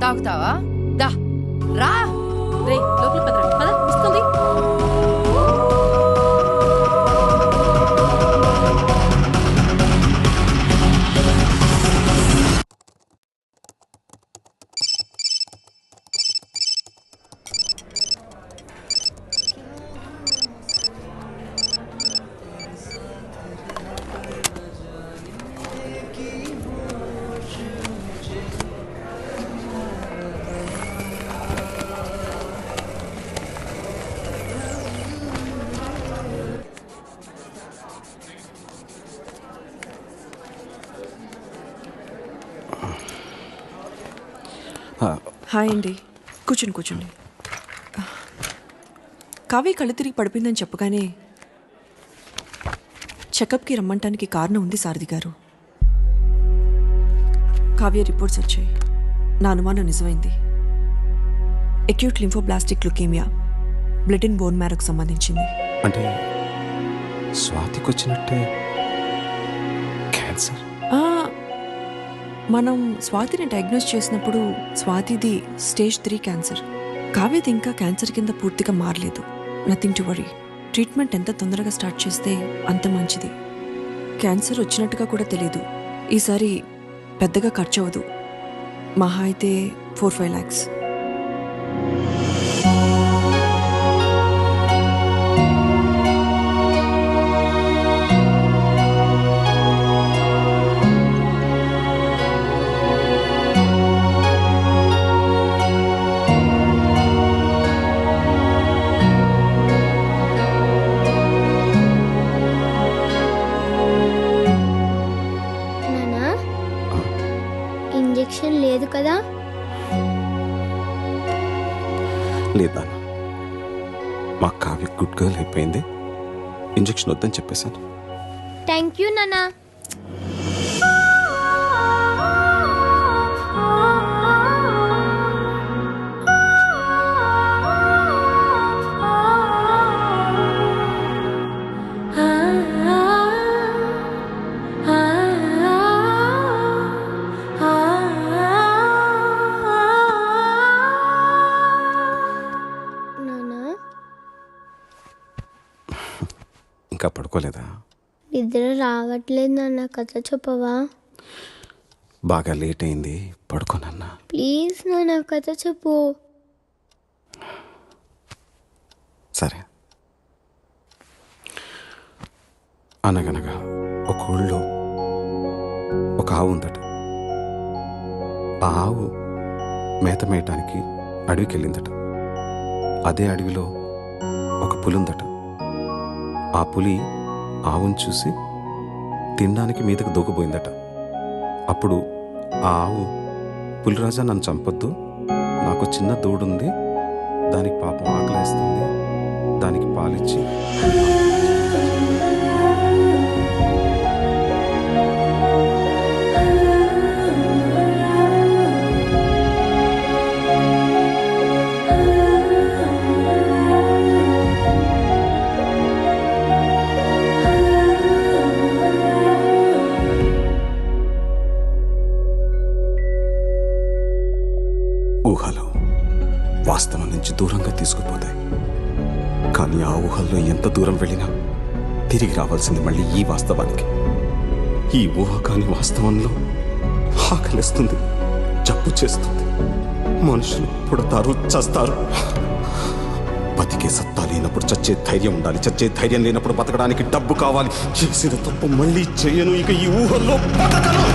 తాగుతావా? దా రా. రే లోపల పదరా, పద వస్తుంది. హాయ్ అండి, కూర్చోండి కూర్చోండి. కావ్య కళ్ళు తిరిగి పడిపోయిందని చెప్పగానే చెకప్కి రమ్మంటానికి కారణం ఉంది సారథి గారు. కావ్య రిపోర్ట్స్ వచ్చాయి. నా అనుమానం నిజమైంది. Acute lymphoblastic leukaemia, blood and bone మ్యారోకు సంబంధించింది. అంటే స్వాతికి వచ్చినట్టే క్యాన్సర్. మనం స్వాతిని డయాగ్నోస్ చేసినప్పుడు స్వాతిది స్టేజ్ 3 క్యాన్సర్. కావ్యది ఇంకా క్యాన్సర్ కింద పూర్తిగా మారలేదు. Nothing to worry. ట్రీట్మెంట్ ఎంత తొందరగా స్టార్ట్ చేస్తే అంత మంచిది. క్యాన్సర్ వచ్చినట్టుగా కూడా తెలీదు. ఈసారి పెద్దగా ఖర్చు అవ్వదు. మహా అయితే 4-5 lakhs. ఇంజెక్షన్ లేదు కదా? లేదా మా కావ్య గుడ్ గర్ల్ అయిపోయింది. ఇంజెక్షన్ వద్దని చెప్పేశాను. థ్యాంక్ యూ నానా. ఇంకా పడుకోలేదా? నిద్ర రావట్లేదు నాన్న, కథ చెప్పవా? బాగా లేట్ అయింది, పడుకోనన్నా. ప్లీజ్ నాన్న, కథ చెప్పు. సరే. అనగనగా ఒక ఊళ్ళో ఒక ఆవు ఉందట. ఆ ఆవు మేత మేయటానికి అడవికి వెళ్ళిందట. అదే అడవిలో ఒక పులి ఉందట. ఆ పులి ఆవును చూసి తినడానికి మీదకు దూకపోయిందట. అప్పుడు ఆ ఆవు, పులిరాజా నన్ను చంపొద్దు, నాకు చిన్న దూడుంది, దానికి పాపం ఆకలేస్తుంది, దానికి పాలిచ్చి ఊహలు వాస్తవం నుంచి దూరంగా తీసుకుపోతాయి. కానీ ఆ ఊహల్లో ఎంత దూరం వెళ్ళినా తిరిగి రావాల్సింది మళ్ళీ ఈ వాస్తవానికి. ఈ ఊహ కాని వాస్తవంలో ఆకలిస్తుంది, జబ్బు చేస్తుంది, మనుషులు పుడతారు, చస్తారు. బతికే సత్తా లేనప్పుడు చచ్చే ధైర్యం ఉండాలి, చచ్చే ధైర్యం లేనప్పుడు బతకడానికి డబ్బు కావాలి. చేసిన తప్పు మళ్ళీ చేయను, ఇక ఈ ఊహల్లో బతకను.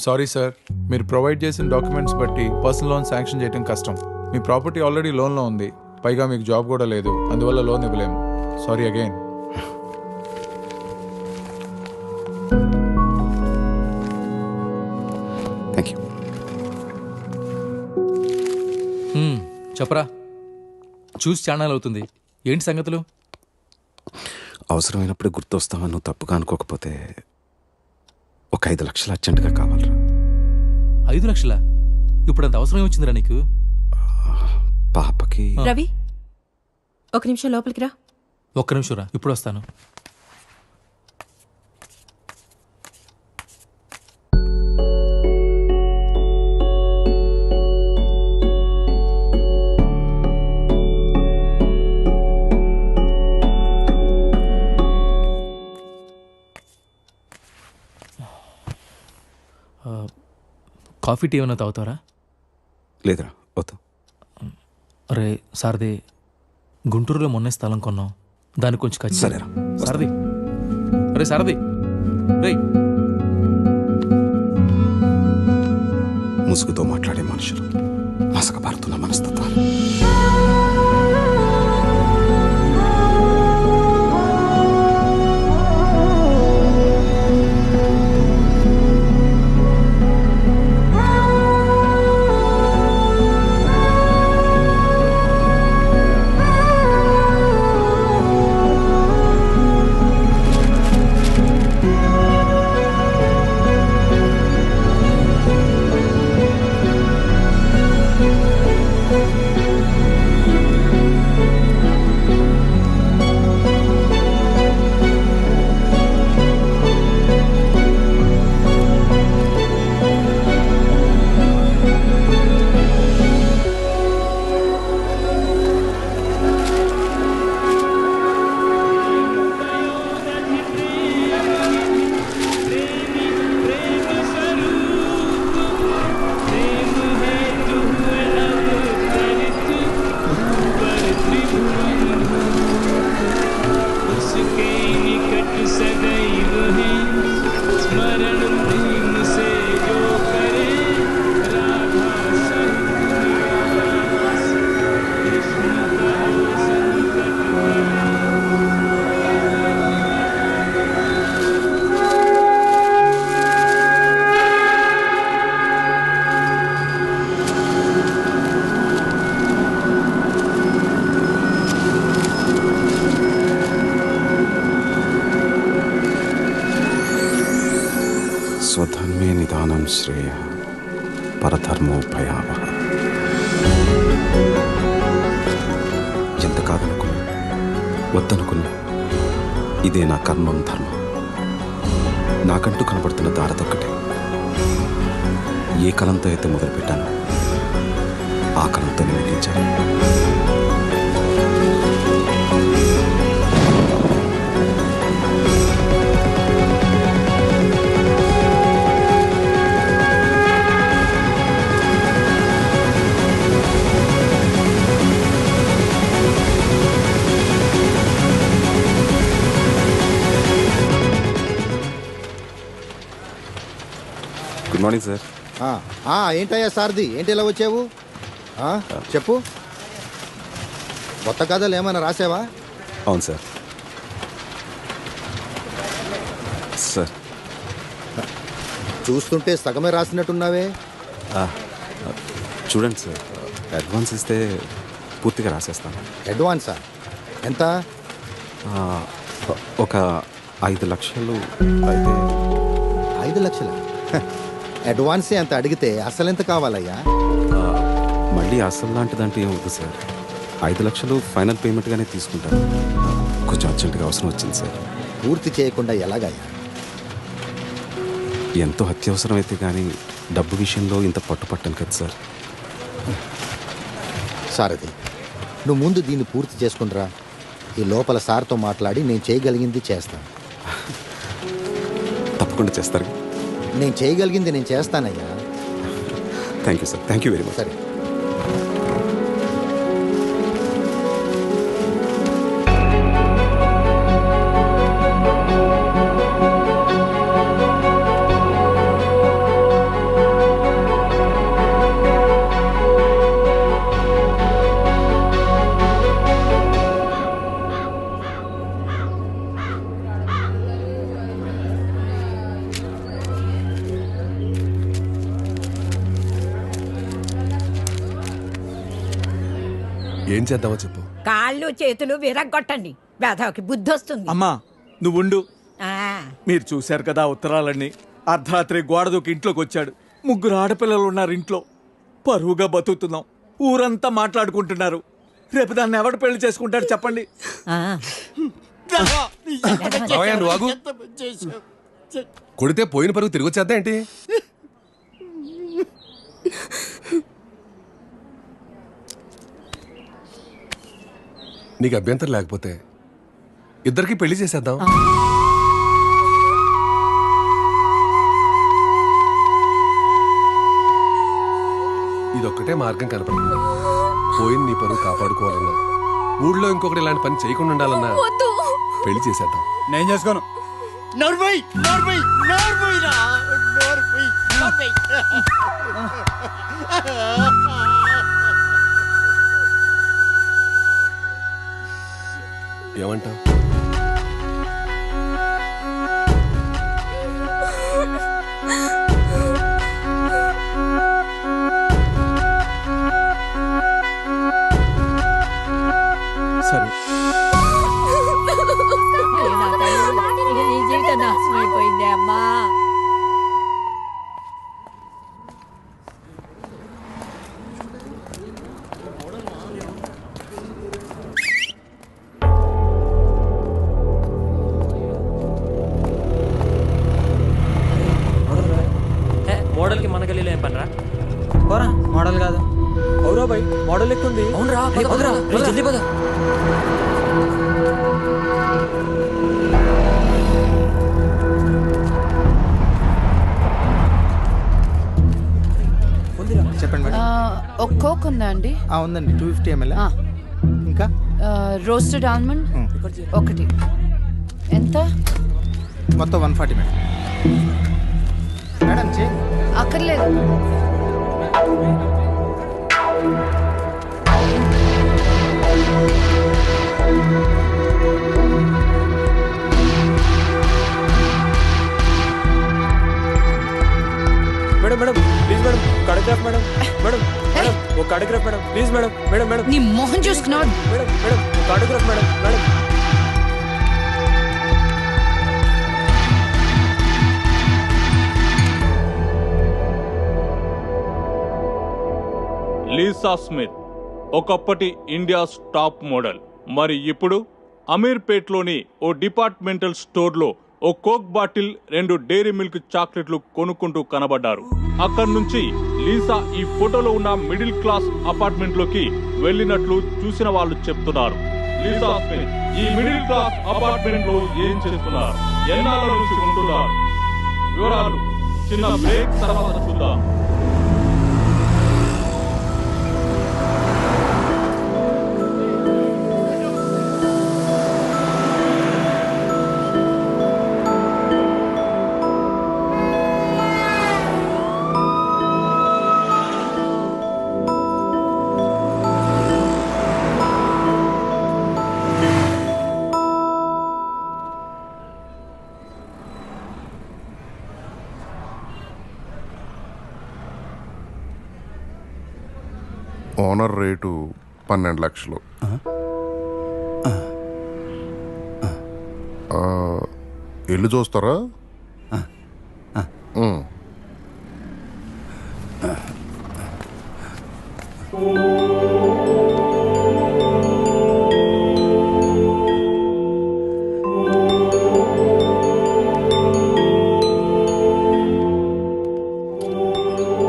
సారీ సార్, మీరు ప్రొవైడ్ చేసిన డాక్యుమెంట్స్ బట్టి పర్సనల్ లోన్ శాంక్షన్ చేయడం కష్టం. మీ ప్రాపర్టీ ఆల్రెడీ లోన్లో ఉంది. పైగా మీకు జాబ్ కూడా లేదు, అందువల్ల లోన్ ఇవ్వలేము. Sorry again. Thank you. చెప్పరా, చూసి ఛానల్ అవుతుంది. ఏంటి సంగతులు? అవసరమైనప్పుడు గుర్తొస్తామని నువ్వు తప్పుగా అనుకోకపోతే ఒక 5 లక్షలు అర్జెంటుగా కావాలరా. 5 లక్షలా? ఇప్పుడు అంత అవసరం ఏమొచ్చిందిరా నీకు? పాపకి రవి, ఒక నిమిషం లోపలికి రా. ఒక్క నిమిషం రా, ఇప్పుడు వస్తాను. కాఫీ టీ ఏమైనా తాగుతారా? లేదురా, వద్దు. అరే సారథి, గుంటూరులో మొన్నే స్థలం కొన్నాం, దానికి కొంచెం ఖర్చు. సరేరా, సారథి, అరే సారథి, రే. ముసుగుతో మాట్లాడే మనుషులు, మసకబారుతున్న మనస్తత్వాలు. స్వధర్మే నిదానం శ్రేయ పరధర్మో భయావహ. ఎంత కాదనుకున్నా, వద్దనుకున్నా, ఇదే నా కర్మం ధర్మం. నాకంటూ కనబడుతున్న దారదొక్కటే. ఏ కలంతో అయితే మొదలుపెట్టానో ఆ కలంతో నిలిగించాను. Good morning sir. ఏంటయ్యా సారథి, ఏంటి ఇలా వచ్చావు? చెప్పు, కొత్త కథలు ఏమైనా రాసావా? అవును సార్. సార్ చూస్తుంటే సగమే రాసినట్టున్నావే. చూడండి సార్, అడ్వాన్స్ ఇస్తే పూర్తిగా రాసేస్తాను. అడ్వాన్సా? ఎంత? ఒక 5 లక్షలు అయితే. 5 లక్షల? అడ్వాన్సే అంత అడిగితే అసలు ఎంత కావాలయ్యా? మళ్ళీ అసలు లాంటిదంటే ఏమవుతుంది సార్? 5 లక్షలు ఫైనల్ పేమెంట్గానే తీసుకుంటాను. కొంచెం అర్జెంటుగా అవసరం వచ్చింది సార్. పూర్తి చేయకుండా ఎలాగయ్యా? ఎంతో అత్యవసరం అయితే కానీ డబ్బు విషయంలో ఇంత పట్టుపట్టను కదా సార్. సారథి, నువ్వు ముందు దీన్ని పూర్తి చేసుకునిరా. ఈ లోపల సార్తో మాట్లాడి నేను చేయగలిగింది చేస్తాను. తప్పకుండా చేస్తారు. నేను చేయగలిగింది నేను చేస్తానయ్యా. Thank you sir. Thank you very much. సరే. ఏం చేద్దామో చెప్పు. కాళ్ళు చేతులు విరగ్గొట్టండి, వేధవకి బుద్ధి వస్తుంది. అమ్మా నువ్వుండు. ఆ, మీరు చూశారు కదా ఉత్తరాలన్నీ. అర్ధరాత్రి గోడ దూకి ఇంట్లోకి వచ్చాడు. 3 ఆడపిల్లలు ఉన్నారు ఇంట్లో. పరువుగా బతుకుతున్నాం. ఊరంతా మాట్లాడుకుంటున్నారు. రేపు దాన్ని ఎవడు పెళ్లి చేసుకుంటాడు చెప్పండి. ఆ. మావయ్య, నువ్వు ఆగు. కొడితే పోయిన పరుగు తిరిగి వచ్చేద్దా ఏంటి? నీకు అభ్యంతరం లేకపోతే ఇద్దరికి పెళ్లి చేసేద్దాం. ఇదొక్కటే మార్గం కనపడుతుంది. పోయిన నీ పరువు కాపాడుకోవాలన్నా, ఊళ్ళో ఇంకొకటి ఇలాంటి పని చేయకుండా ఉండాలన్నా పెళ్లి చేసేద్దాం. నేను చేసుకోను. ఏమంటావు? సరే. నీ జీవితం నాశనం అయిపోయిందే అమ్మా. మోడల్కి మన గల్లీలో ఏం పనిరా? పోరా, మోడల్ కాదు. అవురా బై, మోడల్ ఎక్కుంది. అవునరా, జల్దీ పద. చెప్పండి మేడం. ఒక కోక్ ఉందా అండి? ఉందండి, 250 ml. ఇంకా రోస్టెడ్ ఆల్మండ్ ఒకటి. ఎంత? మొత్తం 140 మేడం. మేడం చే అక్కర్లేదు. Madam madam please madam, autograph madam. Madam madam ఓ autograph madam please madam. Madam madam నీ మొహం చూసుకున్నావు. Madam madam autograph madam. Madam Lisa Smith ఒకప్పటి ఇండియాస్ టాప్ మోడల్. మరి ఇప్పుడు అమీర్పేట్లోని ఓ డిపార్ట్మెంటల్ స్టోర్లో ఓ కోక్ బాటిల్, 2 డైరీ మిల్క్ చాక్లెట్లు కొనుక్కుంటూ కనబడ్డారు. అక్కడి నుంచి లీసా ఈ ఫోటోలో ఉన్న మిడిల్ క్లాస్ అపార్ట్మెంట్లోకి వెళ్ళినట్లు చూసిన వాళ్ళు చెప్తున్నారు. లీసా స్మిత్ ఈ మిడిల్ క్లాస్ అపార్ట్మెంట్ లో ఏం చేస్తున్నారు, ఎన్నాళ్ళ నుంచి ఉంటున్నారు, వివరాలు చిన్న బ్రేక్ తర్వాత చూద్దాం. ఓనర్ రేటు 12 లక్షలు. ఇల్లు చూస్తారా?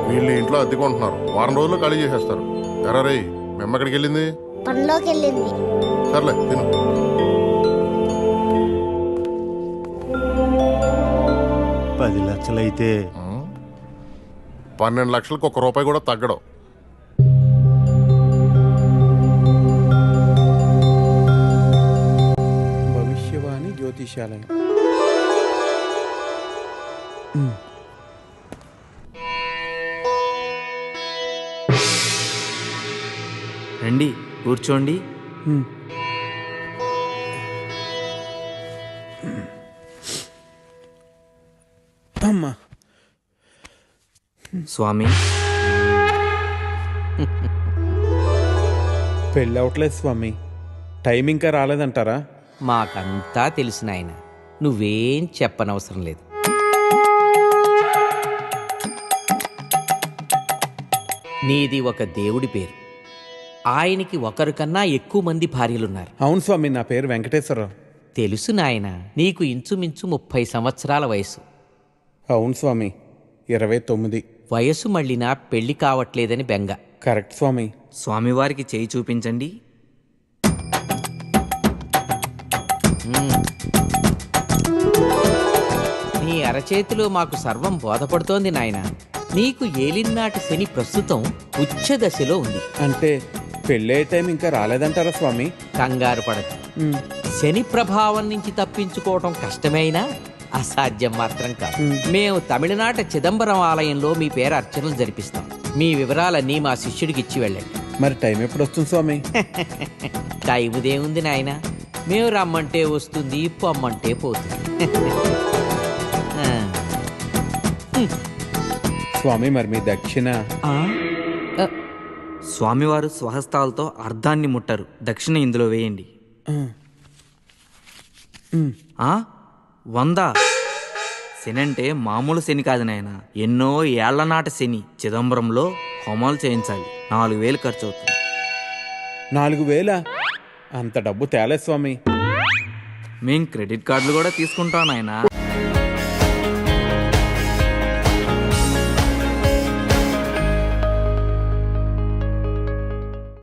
వీళ్ళు ఇంట్లో అద్దెకుంటున్నారు. వారం రోజుల్లో ఖాళీ చేసేస్తారు. ఎరా రే, మేము ఎక్కడికి వెళ్ళింది? పనిలోకి వెళ్ళింది. సర్లే తిను. $10 లక్షలైతే 12 లక్షలకు ₹1 కూడా తగ్గడం. భవిష్యవాణి జ్యోతిషాలయం. రండి కూర్చోండి. అమ్మా స్వామి పెళ్ళి అవట్లేదు స్వామి. టైం ఇంకా రాలేదంటారా? మాకంతా తెలిసిన ఆయన, నువ్వేం చెప్పనవసరం లేదు. నీది ఒక దేవుడి పేరు. ఆయనకి ఒకరు కన్నా ఎక్కువ మంది భార్యలున్నారు. అవును స్వామి, నా పేరు వెంకటేశ్వరరావు. తెలుసు నాయన, నీకు ఇంచుమించు 30 సంవత్సరాల వయసు. అవును స్వామి, 29. వయసు మళ్ళినా పెళ్లి కావట్లేదని బెంగ. కరెక్ట్ స్వామి. స్వామివారికి చేయి చూపించండి. నీ అరచేతిలో మాకు సర్వం బోధపడుతోంది నాయన. నీకు ఏలినాటి శని ప్రస్తుతం ఉచ్చ దశలో ఉంది. అంటే పెళ్ళే టైం ఇంకా రాలేదంటారా స్వామి? కంగారు పడదు. శని ప్రభావం నుంచి తప్పించుకోవటం కష్టమైనా అసాధ్యం మాత్రం కాదు. మేము తమిళనాట చిదంబరం ఆలయంలో మీ పేరు అర్చనలు జరిపిస్తాం. మీ వివరాలన్నీ మా శిష్యుడికి ఇచ్చి వెళ్ళండి. మరి టైం ఎప్పుడు వస్తుంది స్వామి? టైముదేముంది నాయన, మేము రమ్మంటే వస్తుంది, పొమ్మంటే పోతుంది. స్వామి మరి మీ దక్షిణ? స్వామివారు స్వహస్తాలతో అర్ధాన్ని ముట్టరు. దక్షిణ ఇందులో వేయండి. 100. శని అంటే మామూలు శని కాదు నాయన, ఎన్నో ఏళ్ల నాట శని. చిదంబరంలో హోమాలు చేయించాలి. 4000 ఖర్చు అవుతుంది. 4000? అంత డబ్బు తేలే స్వామి. మేం క్రెడిట్ కార్డులు కూడా తీసుకుంటాం నాయన.